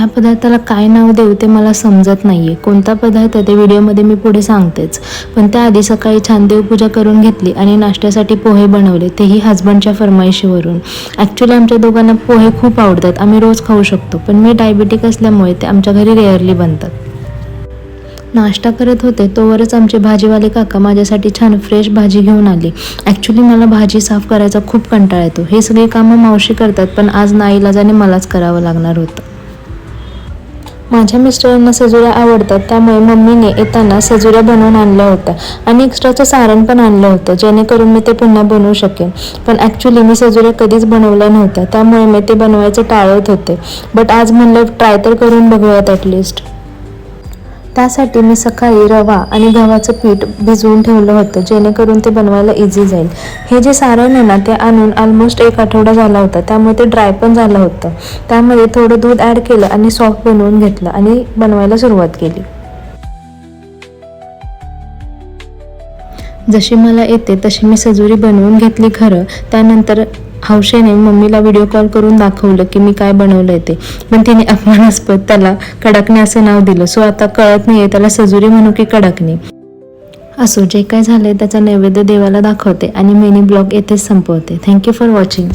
ह्या पदार्थाला काय नाव देऊ ते मला समजत नाही आहे. कोणता पदार्थ ते व्हिडिओमध्ये मी पुढे सांगतेच. पण त्याआधी सकाळी छान देवपूजा करून घेतली आणि नाश्त्यासाठी पोहे बनवले, तेही हजबंडच्या फरमाईशीवरून. ॲक्च्युली आमच्या दोघांना पोहे खूप आवडतात, आम्ही रोज खाऊ शकतो. पण मी डायबिटिक असल्यामुळे ते आमच्या घरी रेअरली बनतात. नाश्ता करत होते तोवरच आमचे भाजीवाले काका माझ्यासाठी छान फ्रेश भाजी घेऊन आली. ॲक्च्युली मला भाजी साफ करायचा खूप कंटाळा येतो. हे सगळी कामं मावशी करतात, पण आज नाईलाजाने मलाच करावं लागणार होतं. माझ्या मिस्टरांना सजुऱ्या आवडतात, त्यामुळे मम्मीने येताना सजुऱ्या बनवून आणल्या होत्या आणि एक्स्ट्राचं सारण पण आणलं होतं, जेणेकरून मी ते पुन्हा बनवू शकेन. पण ॲक्च्युली मी सजुऱ्या कधीच बनवल्या नव्हत्या, त्यामुळे मी ते बनवायचं टाळत होते. बट आज म्हणलं ट्राय तर करून बघूयात ॲटलिस्ट. त्यासाठी मी सकाळी रवा आणि गव्हाचं पीठ भिजवून ठेवलं होतं, जेणेकरून ते बनवायला इझी जाईल. हे जे सारण आहे ना, ते आणून ऑलमोस्ट 1 आठवडा झाला होता, त्यामुळे ते ड्राय पण झालं होतं. त्यामध्ये थोडं दूध ॲड केलं आणि सॉफ्ट बनवून घेतलं आणि बनवायला सुरुवात केली. जशी मला येते तशी मी सजुरी बनवून घेतली खरं. त्यानंतर हौशेने मम्मीला व्हिडिओ कॉल करून दाखवलं की मी काय बनवलंय ते. पण तिने अपमानास्पद त्याला कडकणे असं नाव दिलं. सो आता कळत नाहीये त्याला सजुरी म्हणू की कडकणे. असो, जे काय झालंय त्याचा नैवेद्य देवाला दाखवते आणि मिनी ब्लॉग येथेच संपवते. Thank you for watching.